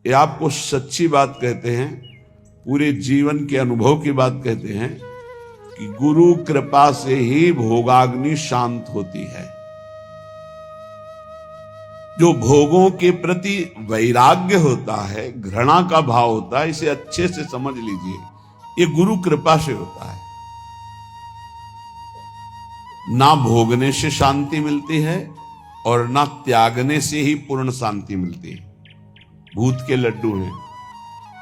ये आपको सच्ची बात कहते हैं, पूरे जीवन के अनुभव की बात कहते हैं कि गुरु कृपा से ही भोगाग्नि शांत होती है। जो भोगों के प्रति वैराग्य होता है, घृणा का भाव होता है, इसे अच्छे से समझ लीजिए, ये गुरु कृपा से होता है। ना भोगने से शांति मिलती है और ना त्यागने से ही पूर्ण शांति मिलती है। भूत के लड्डू हैं।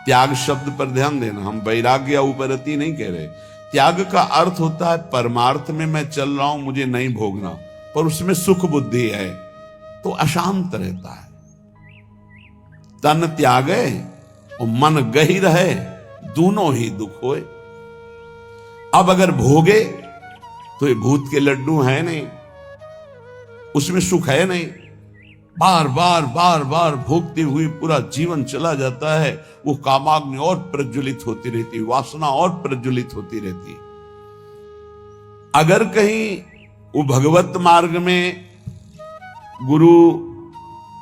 त्याग शब्द पर ध्यान देना, हम वैराग्य या उपरति नहीं कह रहे। त्याग का अर्थ होता है परमार्थ में मैं चल रहा हूं, मुझे नहीं भोगना, पर उसमें सुख बुद्धि है तो अशांत रहता है। तन त्यागे और मन गही रहे, दोनों ही दुख होए। अब अगर भोगे तो ये भूत के लड्डू है नहीं, उसमें सुख है नहीं। बार बार बार बार भोगते हुए पूरा जीवन चला जाता है, वो कामाग्नि और प्रज्वलित होती रहती, वासना और प्रज्वलित होती रहती। अगर कहीं वो भगवत मार्ग में गुरु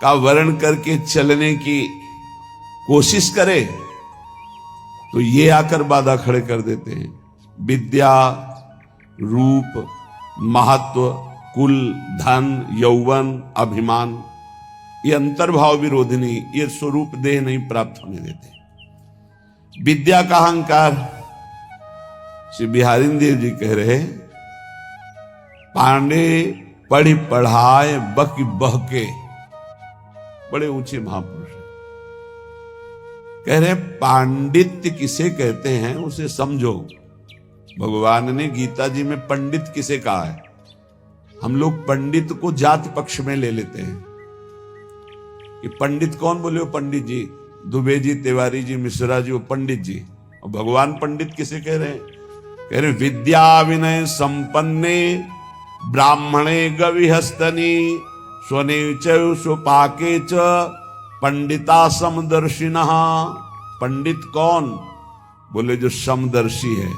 का वर्ण करके चलने की कोशिश करे तो ये आकर बाधा खड़े कर देते हैं। विद्या, रूप, महत्व, कुल, धन, यौवन, अभिमान, ये अंतर्भाव विरोधिनी, ये स्वरूप देह नहीं प्राप्त होने देते। विद्या का अहंकार, श्री बिहारी देव जी कह रहे, पांडे पढ़ी पढ़ाए बकी बहके, बड़े ऊंचे महापुरुष है। कह रहे पांडित्य किसे कहते हैं उसे समझो। भगवान ने गीता जी में पंडित किसे कहा है। हम लोग पंडित को जात पक्ष में ले लेते हैं कि पंडित कौन बोले हो, पंडित जी, दुबे जी, तिवारी जी, मिश्रा जी, वो पंडित जी। और भगवान पंडित किसे कह रहे हैं? कह रहे विद्या विनय संपन्ने ब्राह्मणे गविहस्तनी स्वने च स्वपाके च पंडिता समदर्शिनः। पंडित कौन? बोले जो समदर्शी है,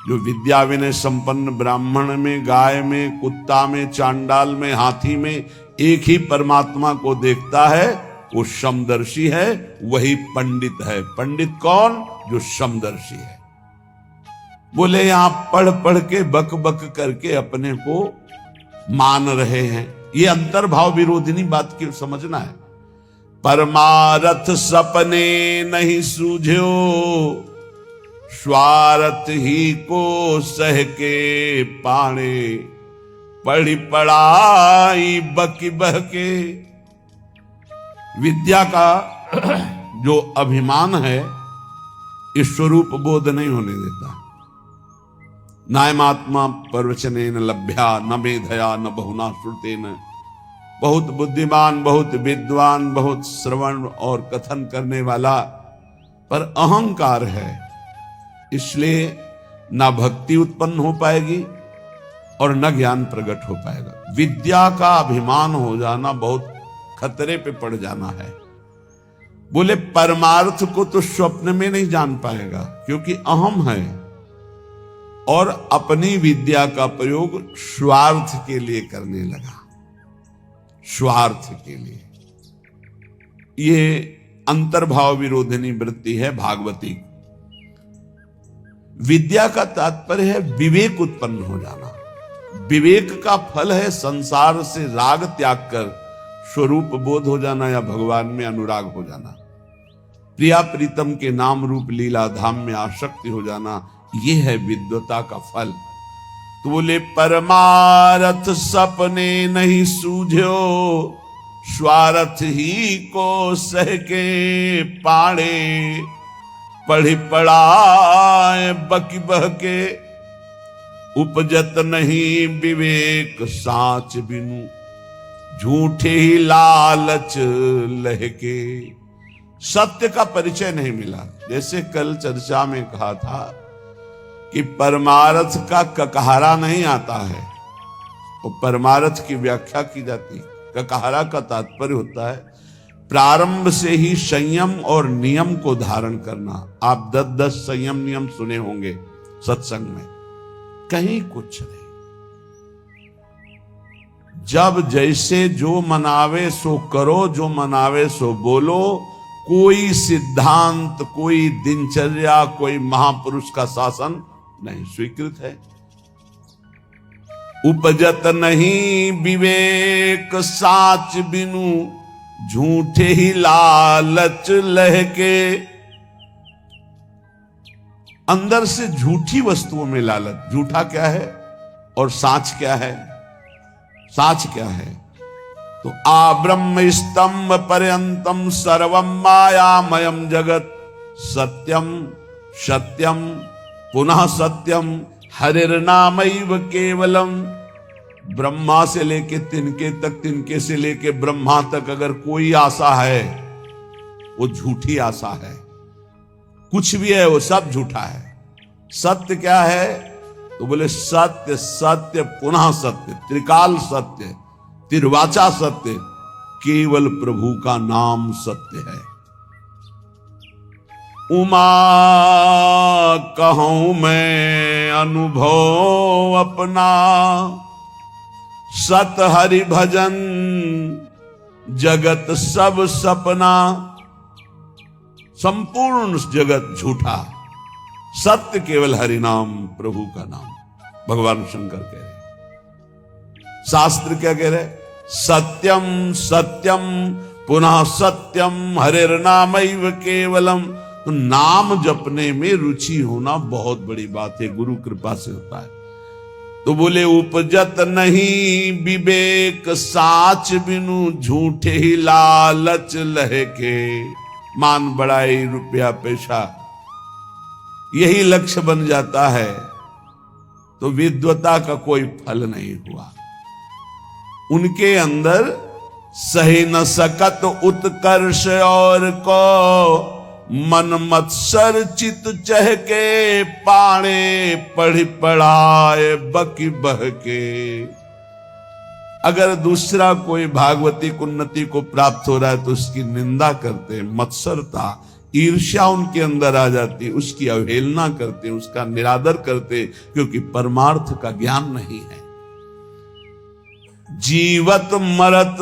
जो विद्या विनय संपन्न ब्राह्मण में, गाय में, कुत्ता में, चांडाल में, हाथी में एक ही परमात्मा को देखता है, वो समदर्शी है, वही पंडित है। पंडित कौन? जो समदर्शी है। बोले यहां पढ़ पढ़ के बक बक करके अपने को मान रहे हैं, ये अंतर्भाव विरोधिनी बात की समझना है। परमारथ सपने नहीं सूझो, स्वार्थ ही को सह के पाणे, पढ़ी पढ़ाई बकी बहके। विद्या का जो अभिमान है, इस स्वरूप बोध नहीं होने देता। नायमात्मा प्रवचनेन लभ्या न मेधया न बहुना श्रुतेन। बहुत बुद्धिमान, बहुत विद्वान, बहुत श्रवण और कथन करने वाला, पर अहंकार है, इसलिए ना भक्ति उत्पन्न हो पाएगी और न ज्ञान प्रकट हो पाएगा। विद्या का अभिमान हो जाना बहुत खतरे पे पड़ जाना है। बोले परमार्थ को तो स्वप्न में नहीं जान पाएगा, क्योंकि अहम है और अपनी विद्या का प्रयोग स्वार्थ के लिए करने लगा, स्वार्थ के लिए। ये अंतर्भाव विरोधिनी वृत्ति है भागवती। विद्या का तात्पर्य है विवेक उत्पन्न हो जाना। विवेक का फल है संसार से राग त्याग कर स्वरूप बोध हो जाना या भगवान में अनुराग हो जाना, प्रिया प्रीतम के नाम रूप लीला धाम में आसक्ति हो जाना। यह है विद्वता का फल। तो बोले परमारथ सपने नहीं सूझो, स्वार्थ ही को सह के पाणे, पढ़ी पढ़ाए बकी बहके, उपजत नहीं विवेक साच बिनु, झूठे ही लालच लहके। सत्य का परिचय नहीं मिला। जैसे कल चर्चा में कहा था कि परमार्थ का ककहरा नहीं आता है, और परमार्थ की व्याख्या की जाती है। ककहरा का तात्पर्य होता है प्रारंभ से ही संयम और नियम को धारण करना। आप 10 संयम नियम सुने होंगे सत्संग में, कहीं कुछ नहीं। जब जैसे जो मनावे सो करो, जो मनावे सो बोलो, कोई सिद्धांत, कोई दिनचर्या, कोई महापुरुष का शासन नहीं स्वीकृत है। उपजत नहीं विवेक साच बिनु, झूठे ही लालच लहके। अंदर से झूठी वस्तुओं में लालच। झूठा क्या है और साच क्या है? साच क्या है? तो आ ब्रह्म स्तंभ पर्यंतम सर्वम मायामयम जगत, सत्यम सत्यम पुनः सत्यम हरिर्नामैव केवलम। ब्रह्मा से लेके तिनके तक, तिनके से लेके ब्रह्मा तक अगर कोई आशा है वो झूठी आशा है। कुछ भी है वो सब झूठा है। सत्य क्या है? तो बोले सत्य सत्य पुनः सत्य, त्रिकाल सत्य, तिर्वाचा सत्य, केवल प्रभु का नाम सत्य है। उमा कहूं मैं अनुभव अपना, सत हरि भजन जगत सब सपना। संपूर्ण जगत झूठा, सत्य केवल हरि नाम, प्रभु का नाम। भगवान शंकर कह रहे, शास्त्र क्या कह रहे? सत्यम सत्यम पुनः सत्यम हरिर्नामैव केवलम। तो नाम जपने में रुचि होना बहुत बड़ी बात है, गुरु कृपा से होता है। तो बोले उपजत नहीं विवेक साच बिनु, झूठे ही लालच लहके। मान बढ़ाई, रुपया पैसा, यही लक्ष्य बन जाता है तो विद्वता का कोई फल नहीं हुआ। उनके अंदर सही न सकत उत्कर्ष और को, मन मत्सर चित चहके। पाणे पढ़ी पढ़ाए बकी बहके। अगर दूसरा कोई भागवती उन्नति को प्राप्त हो रहा है तो उसकी निंदा करते, मत्सरता ईर्ष्या उनके अंदर आ जाती, उसकी अवहेलना करते, उसका निरादर करते, क्योंकि परमार्थ का ज्ञान नहीं है। जीवत मरत,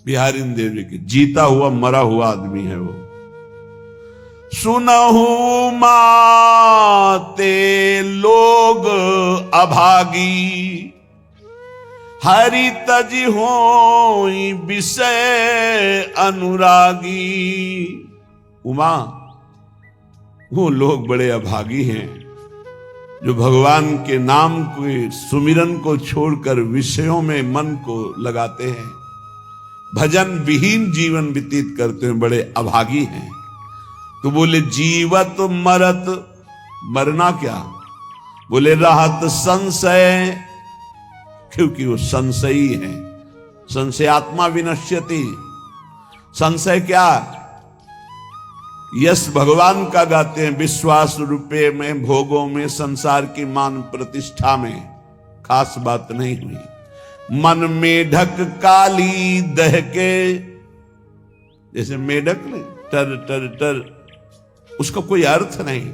बिहारी देवी की जीता हुआ मरा हुआ आदमी है वो। सुनहु माते लोग अभागी, हरि तज होई विषय अनुरागी। उमा, वो लोग बड़े अभागी हैं जो भगवान के नाम के सुमिरन को छोड़कर विषयों में मन को लगाते हैं, भजन विहीन जीवन व्यतीत करते हैं, बड़े अभागी हैं। तो बोले जीवत मरत, मरना क्या? बोले रहत संशय, क्योंकि वो संशयी है। संशयात्मा विनश्यति। संशय क्या? यश भगवान का गाते हैं, विश्वास रुपये में, भोगों में, संसार की मान प्रतिष्ठा में खास बात नहीं हुई। मन मेढक काली दहके, जैसे मेढक ने टर टर टर, उसका कोई अर्थ नहीं।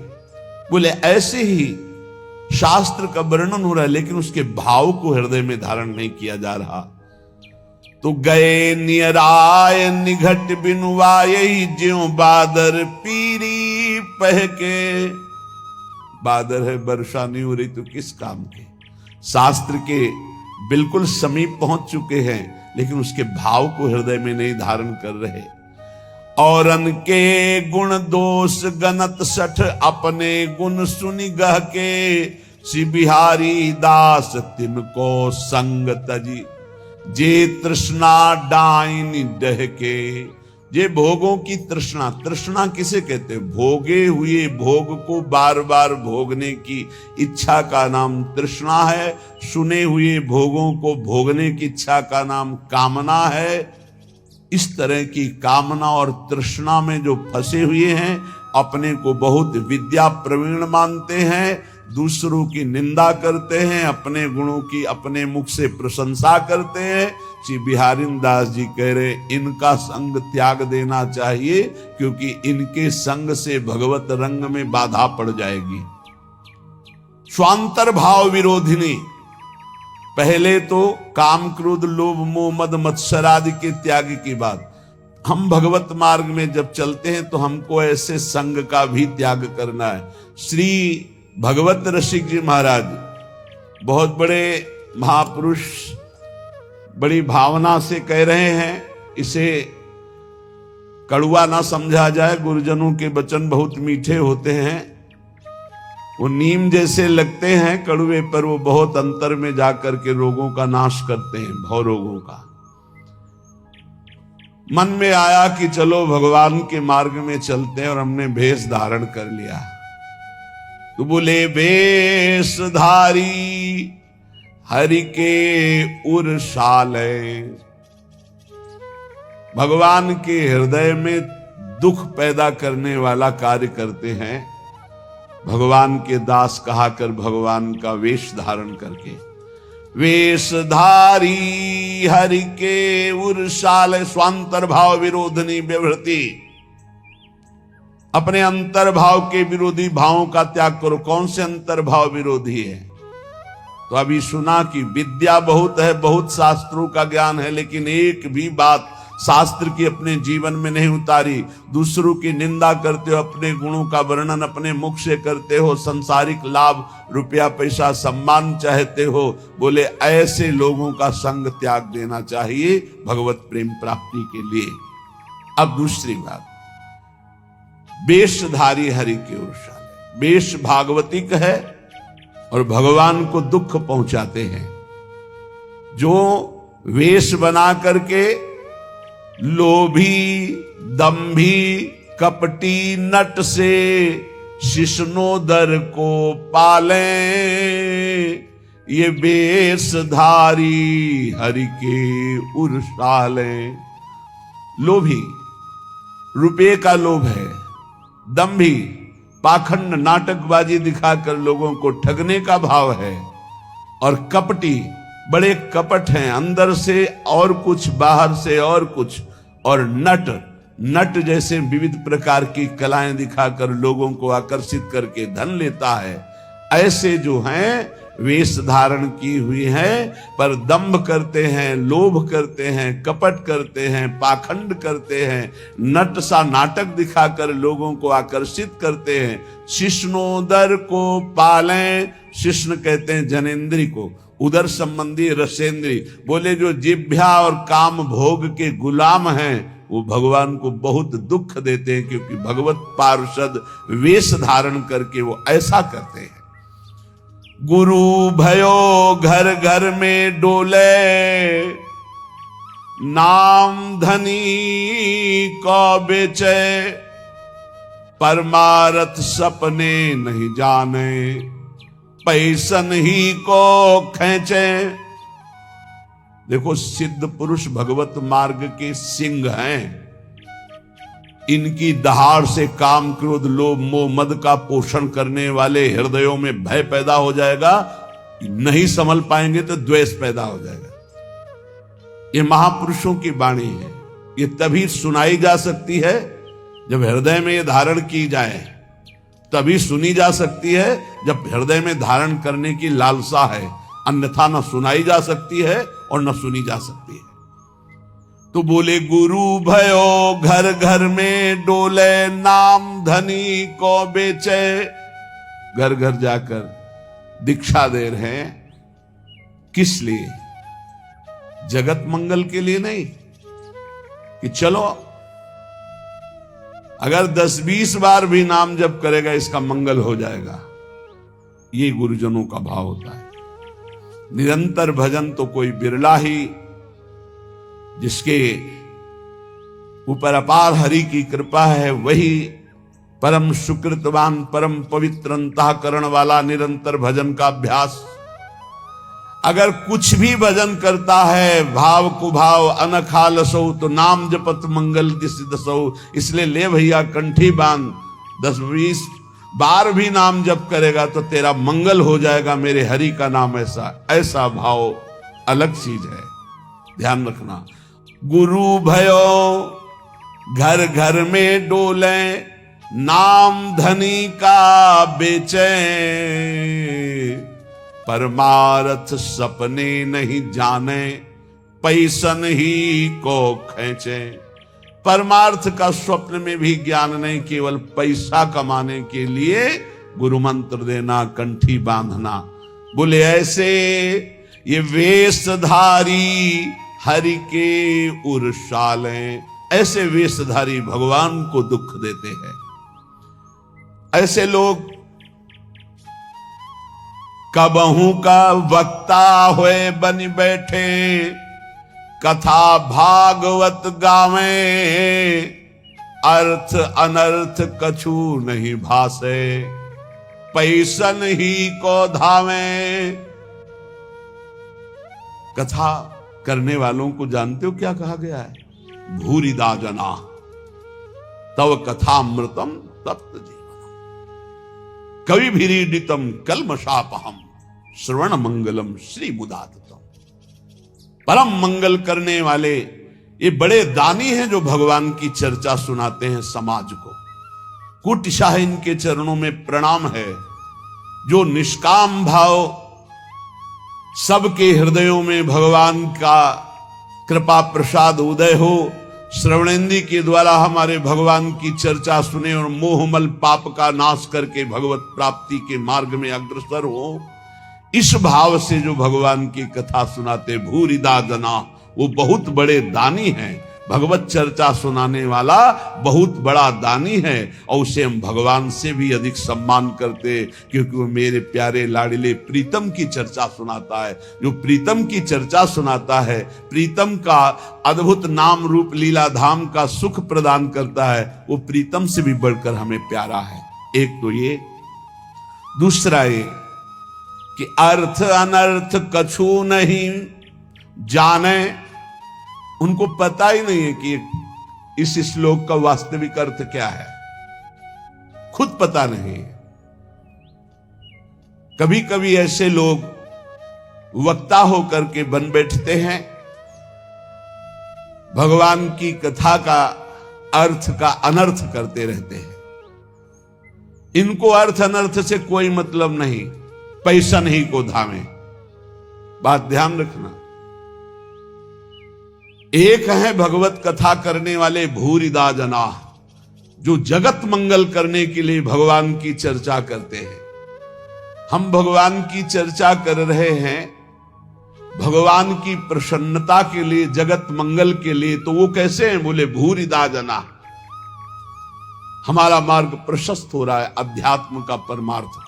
बोले ऐसे ही शास्त्र का वर्णन हो रहा है लेकिन उसके भाव को हृदय में धारण नहीं किया जा रहा। तो गए नियराय निघट बिनुवाय, ज्यों बादर पीरी पहके। बादर है, वर्षा नहीं हो रही तो किस काम के? शास्त्र के बिल्कुल समीप पहुंच चुके हैं लेकिन उसके भाव को हृदय में नहीं धारण कर रहे। औरन के गुण दोष गनत सठ, अपने गुण सुनि गह के। श्री बिहारी दास तिनको संग तजी, जे तृष्णा डाइन डहके। जे भोगों की तृष्णा, तृष्णा किसे कहते हैं? भोगे हुए भोग को बार बार भोगने की इच्छा का नाम तृष्णा है। सुने हुए भोगों को भोगने की इच्छा का नाम कामना है। इस तरह की कामना और तृष्णा में जो फंसे हुए हैं, अपने को बहुत विद्या प्रवीण मानते हैं, दूसरों की निंदा करते हैं, अपने गुणों की अपने मुख से प्रशंसा करते हैं। श्री बिहारी दास जी कह रहे इनका संग त्याग देना चाहिए, क्योंकि इनके संग से भगवत रंग में बाधा पड़ जाएगी। स्वांतर भाव विरोधिनी, पहले तो काम क्रोध लोभ मोह मद मत्सर आदि के त्याग की बात। हम भगवत मार्ग में जब चलते हैं तो हमको ऐसे संग का भी त्याग करना है। श्री भगवत रसिक जी महाराज बहुत बड़े महापुरुष बड़ी भावना से कह रहे हैं, इसे कड़वा ना समझा जाए। गुरुजनों के वचन बहुत मीठे होते हैं, वो नीम जैसे लगते हैं कड़वे, पर वो बहुत अंतर में जाकर के रोगों का नाश करते हैं, भव रोगों का। मन में आया कि चलो भगवान के मार्ग में चलते हैं, और हमने भेष धारण कर लिया। तो बोले वेशधारी हरि के उरसाले, भगवान के हृदय में दुख पैदा करने वाला कार्य करते हैं। भगवान के दास कहा कर भगवान का वेश धारण करके, वेशधारी हरि के उरसाले स्वांतर भाव विरोधनी व्यवृति, अपने अंतर्भाव के विरोधी भावों का त्याग करो। कौन से अंतर्भाव विरोधी है? तो अभी सुना कि विद्या बहुत है, बहुत शास्त्रों का ज्ञान है, लेकिन एक भी बात शास्त्र की अपने जीवन में नहीं उतारी। दूसरों की निंदा करते हो, अपने गुणों का वर्णन अपने मुख से करते हो, संसारिक लाभ रुपया पैसा सम्मान चाहते हो। बोले ऐसे लोगों का संग त्याग देना चाहिए भगवत प्रेम प्राप्ति के लिए। अब दूसरी बात, वेशधारी हरि के उरसाले, वेश भागवतिक है और भगवान को दुख पहुंचाते हैं। जो वेश बना करके लोभी दंभी कपटी नट से शिष्णोदर को पाले, ये वेशधारी हरि के उरसाले। लोभी, रुपये का लोभ है, दंभी पाखंड नाटकबाजी दिखाकर लोगों को ठगने का भाव है, और कपटी बड़े कपट हैं, अंदर से और कुछ बाहर से और कुछ, और नट जैसे विविध प्रकार की कलाएं दिखाकर लोगों को आकर्षित करके धन लेता है। ऐसे जो हैं वेश धारण की हुई है, पर दंभ करते हैं, लोभ करते हैं, कपट करते हैं, पाखंड करते हैं, नट सा नाटक दिखाकर लोगों को आकर्षित करते हैं। शिष्णोदर को पालें, शिष्ण कहते हैं जनेन्द्री को, उदर संबंधी रसेंद्री। बोले जो जिभ्या और काम भोग के गुलाम हैं वो भगवान को बहुत दुख देते हैं, क्योंकि भगवत पार्षद वेश धारण करके वो ऐसा करते हैं। गुरु भयो घर घर में डोले, नाम धनी को बेचे, परमारथ सपने नहीं जाने, पैसन ही को खींचे। देखो सिद्ध पुरुष भगवत मार्ग के सिंह हैं, इनकी दहाड़ से काम क्रोध लोभ मोह मद का पोषण करने वाले हृदयों में भय पैदा हो जाएगा, नहीं संभल पाएंगे तो द्वेष पैदा हो जाएगा। ये महापुरुषों की वाणी है, ये तभी सुनाई जा सकती है जब हृदय में ये धारण की जाए, तभी सुनी जा सकती है जब हृदय में धारण करने की लालसा है, अन्यथा न सुनाई जा सकती है और न सुनी जा सकती है। तो बोले गुरु भयो घर घर में डोले, नाम धनी को बेचे। घर घर जाकर दीक्षा दे रहे हैं, किस लिए? जगत मंगल के लिए नहीं कि चलो अगर 10-20 बार भी नाम जप करेगा इसका मंगल हो जाएगा। ये गुरुजनों का भाव होता है। निरंतर भजन तो कोई बिरला ही, जिसके ऊपर अपार हरि की कृपा है, वही परम सुकृतवान परम पवित्र अंतःकरण वाला निरंतर भजन का अभ्यास। अगर कुछ भी भजन करता है भाव कुभाव अनखालसो, तो नाम जपत मंगल दिस दसो। इसलिए ले भैया कंठी बांध, 10-20 बार भी नाम जप करेगा तो तेरा मंगल हो जाएगा मेरे हरि का नाम। ऐसा भाव अलग चीज है, ध्यान रखना। गुरु भयो घर घर में डोले, नाम धनी का बेचे, परमार्थ सपने नहीं जाने, पैसन ही को खींचे। परमार्थ का स्वप्न में भी ज्ञान नहीं, केवल पैसा कमाने के लिए गुरु मंत्र देना, कंठी बांधना। बोले ऐसे ये वेशधारी हरि के उर्शाले, ऐसे वेशधारी भगवान को दुख देते हैं। ऐसे लोग कबहू का वक्ता हुए बन बैठे, कथा भागवत गावे, अर्थ अनर्थ कछु नहीं भासे, पैसन ही को धावे। कथा करने वालों को जानते हो क्या कहा गया है? भूरिदा जना तव कथामृतम तप्त जीवनम, कवि भीरीडितम कलमशापहम, श्रवण मंगलम श्री मुदातम। परम मंगल करने वाले ये बड़े दानी हैं जो भगवान की चर्चा सुनाते हैं समाज को। कुटिशाह इनके चरणों में प्रणाम है। जो निष्काम भाव सबके हृदयों में भगवान का कृपा प्रसाद उदय हो, श्रवणेंद्री के द्वारा हमारे भगवान की चर्चा सुने और मोहमल पाप का नाश करके भगवत प्राप्ति के मार्ग में अग्रसर हो, इस भाव से जो भगवान की कथा सुनाते भूरिदा जना, वो बहुत बड़े दानी हैं। भगवत चर्चा सुनाने वाला बहुत बड़ा दानी है और उसे हम भगवान से भी अधिक सम्मान करते, क्योंकि वो मेरे प्यारे लाडले प्रीतम की चर्चा सुनाता है। जो प्रीतम की चर्चा सुनाता है, प्रीतम का अद्भुत नाम रूप लीला धाम का सुख प्रदान करता है, वो प्रीतम से भी बढ़कर हमें प्यारा है। एक तो ये, दूसरा ये कि अर्थ अनर्थ कछु नहीं जाने। उनको पता ही नहीं है कि इस श्लोक का वास्तविक अर्थ क्या है, खुद पता नहीं है। कभी कभी ऐसे लोग वक्ता होकर के बन बैठते हैं, भगवान की कथा का अर्थ का अनर्थ करते रहते हैं। इनको अर्थ अनर्थ से कोई मतलब नहीं, पैसा नहीं को धामे। बात ध्यान रखना। एक है भगवत कथा करने वाले भूरिदा जना, जो जगत मंगल करने के लिए भगवान की चर्चा करते हैं। हम भगवान की चर्चा कर रहे हैं भगवान की प्रसन्नता के लिए, जगत मंगल के लिए, तो वो कैसे हैं? बोले भूरिदा जना। हमारा मार्ग प्रशस्त हो रहा है अध्यात्म का, परमार्थ का।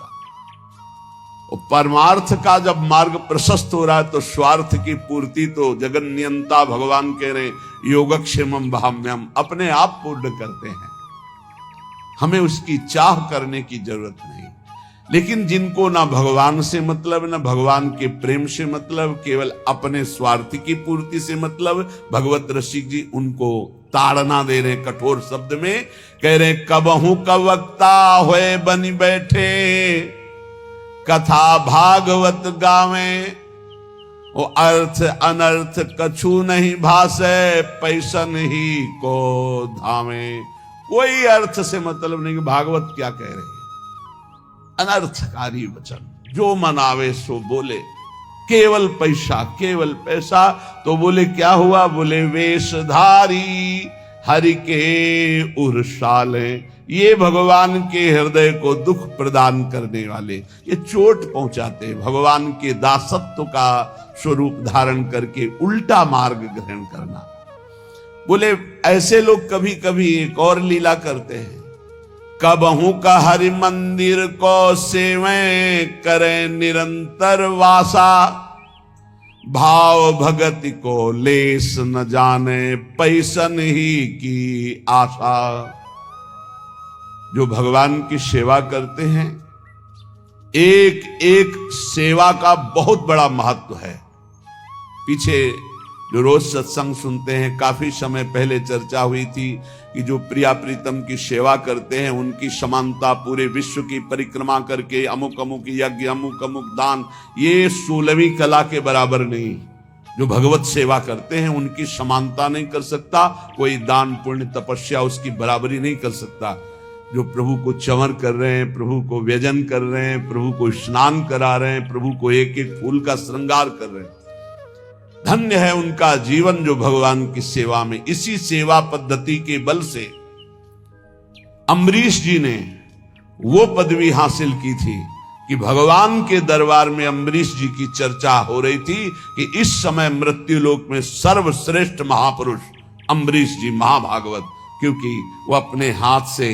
और परमार्थ का जब मार्ग प्रशस्त हो रहा है तो स्वार्थ की पूर्ति तो जगन नियंता भगवान कह रहे योगक्षेमम भाम्यम, अपने आप पूर्ण करते हैं। हमें उसकी चाह करने की जरूरत नहीं। लेकिन जिनको ना भगवान से मतलब, ना भगवान के प्रेम से मतलब, केवल अपने स्वार्थ की पूर्ति से मतलब, भगवत रसिक जी उनको ताड़ना दे रहे कठोर शब्द में, कह रहे कबहू कवक्ता होए बन बैठे, कथा भागवत गावे, वो अर्थ अनर्थ कछु नहीं भासे, पैसन ही को धामे। कोई अर्थ से मतलब नहीं कि भागवत क्या कह रहे, अनर्थकारी वचन, जो मनावे सो बोले, केवल पैसा, केवल पैसा। तो बोले क्या हुआ? बोले वेशधारी हरि के उर्साले, ये भगवान के हृदय को दुख प्रदान करने वाले, ये चोट पहुंचाते, भगवान के दासत्व का स्वरूप धारण करके उल्टा मार्ग ग्रहण करना। बोले ऐसे लोग कभी कभी एक और लीला करते हैं, कबहू का हरि मंदिर को सेवे करें निरंतर वासा, भाव भगति को लेस न जाने, पैसन ही की आशा। जो भगवान की सेवा करते हैं, एक एक सेवा का बहुत बड़ा महत्व है। पीछे जो रोज सत्संग सुनते हैं, काफी समय पहले चर्चा हुई थी कि जो प्रिया प्रीतम की सेवा करते हैं उनकी समानता पूरे विश्व की परिक्रमा करके अमुक अमुक यज्ञ, अमुक अमुक दान, ये 16वीं कला के बराबर नहीं। जो भगवत सेवा करते हैं उनकी समानता नहीं कर सकता कोई, दान पुण्य तपस्या उसकी बराबरी नहीं कर सकता। जो प्रभु को चंवर कर रहे हैं, प्रभु को व्यजन कर रहे हैं, प्रभु को स्नान करा रहे हैं, प्रभु को एक एक फूल का श्रृंगार कर रहे हैं। धन्य है उनका जीवन जो भगवान की सेवा में, इसी सेवा पद्धति के बल से अम्बरीश जी ने वो पदवी हासिल की थी कि भगवान के दरबार में अम्बरीश जी की चर्चा हो रही थी कि इस समय मृत्युलोक में सर्वश्रेष्ठ महापुरुष अम्बरीश जी महाभागवत, क्योंकि वो अपने हाथ से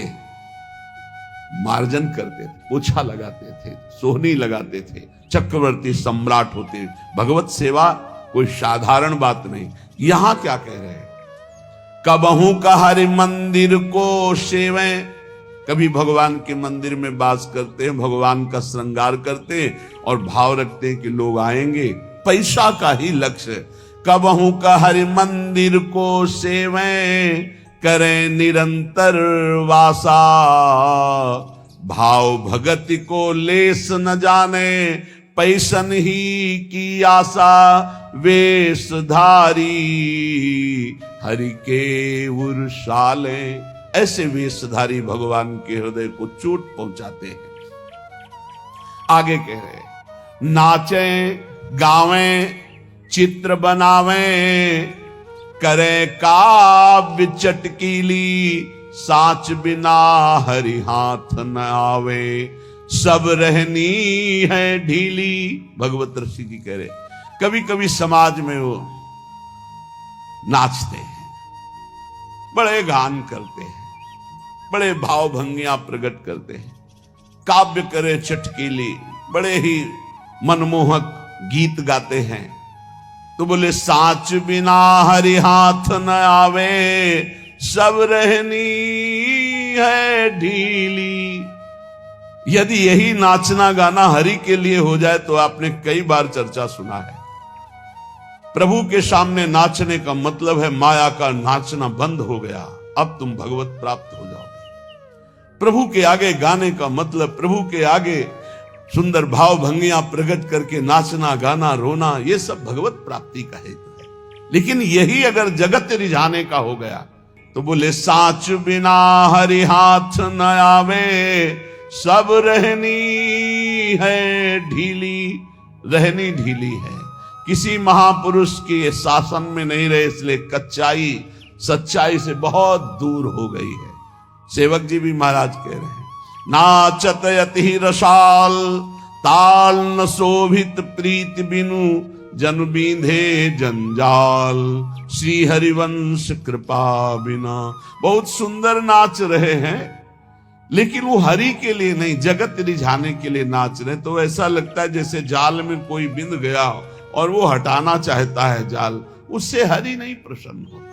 मार्जन करते थे, पोछा लगाते थे, सोहनी लगाते थे, चक्रवर्ती सम्राट होते। भगवत सेवा कोई साधारण बात नहीं। यहां क्या कह रहे हैं, कबहू का हरि मंदिर को सेवें, कभी भगवान के मंदिर में वास करते हैं, भगवान का श्रृंगार करते हैं और भाव रखते हैं कि लोग आएंगे, पैसा का ही लक्ष्य। कबहू का हरि मंदिर को सेवें, करें निरंतर वासा, भाव भगति को लेस न जाने, पैसन ही की आशा, वेशधारी हरि के उर्शाले। ऐसे वेशधारी भगवान के हृदय को चोट पहुंचाते हैं। आगे कह रहे, नाचें गावें चित्र बनावें, करे काव्य चटकीली, साच बिना हरि हाथ न आवे, सब रहनी है ढीली। भगवत ऋषि जी कह रहे, कभी कभी समाज में वो नाचते हैं, बड़े गान करते हैं, बड़े भाव भंगियां प्रकट करते हैं, काव्य करे चटकीली, बड़े ही मनमोहक गीत गाते हैं। तो बोले साच बिना हरि हाथ न आवे, सब रहनी है ढीली। यदि यही नाचना गाना हरि के लिए हो जाए तो आपने कई बार चर्चा सुना है, प्रभु के सामने नाचने का मतलब है माया का नाचना बंद हो गया, अब तुम भगवत प्राप्त हो जाओगे। प्रभु के आगे गाने का मतलब, प्रभु के आगे सुंदर भाव भंगियां प्रकट करके नाचना गाना रोना, ये सब भगवत प्राप्ति का हेतु है। लेकिन यही अगर जगत रिझाने का हो गया तो बोले साच बिना हरि हाथ न आवे, सब रहनी है ढीली। रहनी ढीली है, किसी महापुरुष के शासन में नहीं रहे, इसलिए कच्चाई सच्चाई से बहुत दूर हो गई है। सेवक जी भी महाराज कह रहे हैं, नाचत यति रसाल, ताल न शोभित प्रीति बिनु, जन बींधे जंजाल, श्री हरिवंश कृपा बिना। बहुत सुंदर नाच रहे हैं, लेकिन वो हरि के लिए नहीं, जगत रिझाने के लिए नाच रहे। तो ऐसा लगता है जैसे जाल में कोई बिंद गया और वो हटाना चाहता है जाल, उससे हरि नहीं प्रसन्न होते।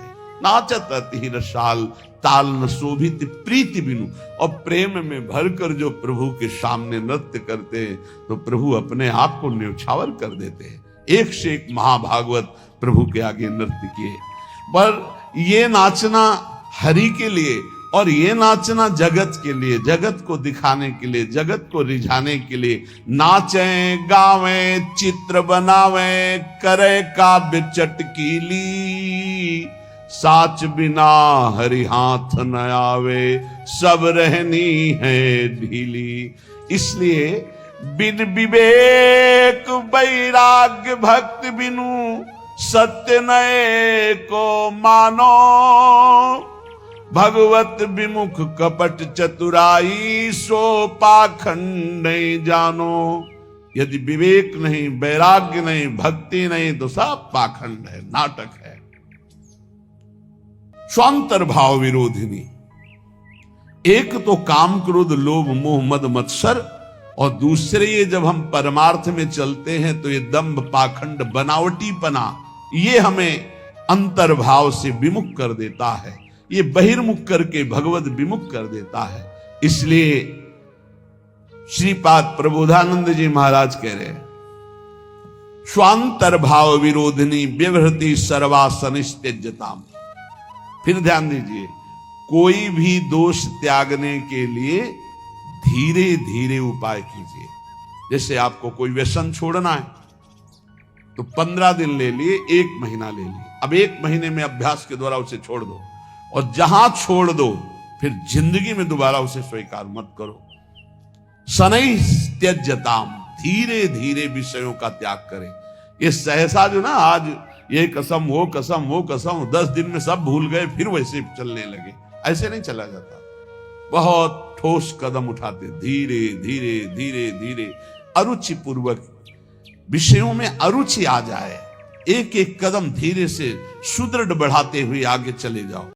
नाचत अति रसाल, ताल न शोभित प्रीति बिनु। और प्रेम में भरकर जो प्रभु के सामने नृत्य करते हैं तो प्रभु अपने आप को न्यौछावर कर देते हैं। एक से एक महाभागवत प्रभु के आगे नृत्य किए, पर ये नाचना हरि के लिए और ये नाचना जगत के लिए, जगत को दिखाने के लिए, जगत को रिझाने के लिए। नाचें गावें चित्र बनावें, करे काव्य चटकीली, साच बिना हरि हाथ न आवे, सब रहनी है ढीली। इसलिए बिन विवेक वैराग्य भक्ति बिनु, सत्य नए को मानो, भगवत विमुख कपट चतुराई, सो पाखंड नहीं जानो। यदि विवेक नहीं, वैराग्य नहीं, भक्ति नहीं तो सब पाखंड है, नाटक है। स्वांतर भाव विरोधिनी, एक तो काम क्रोध लोभ मोह मद मत्सर, और दूसरे ये जब हम परमार्थ में चलते हैं तो ये दंभ पाखंड बनावटीपना, ये हमें अंतर्भाव से विमुख कर देता है, ये बहिर्मुख करके भगवत विमुख कर देता है। इसलिए श्रीपाद प्रबोधानंद जी महाराज कह रहे हैं, स्वांतर भाव विरोधिनी व्यवहृति सर्वासनिस्त्यज्यताम। फिर ध्यान दीजिए, कोई भी दोष त्यागने के लिए धीरे धीरे उपाय कीजिए। जैसे आपको कोई व्यसन छोड़ना है तो 15 दिन ले लिए, 1 महीना ले लिए, अब 1 महीने में अभ्यास के द्वारा उसे छोड़ दो। और जहां छोड़ दो फिर जिंदगी में दोबारा उसे स्वीकार मत करो। शनै त्यज्यताम, धीरे धीरे विषयों का त्याग करें। ये सहसा जो ना आज ये कसम वो कसम वो कसम 10 दिन में सब भूल गए फिर वैसे चलने लगे, ऐसे नहीं चला जाता। बहुत ठोस कदम उठाते, धीरे धीरे धीरे धीरे अरुचि पूर्वक, विषयों में अरुचि आ जाए, एक एक कदम धीरे से सुदृढ़ बढ़ाते हुए आगे चले जाओ।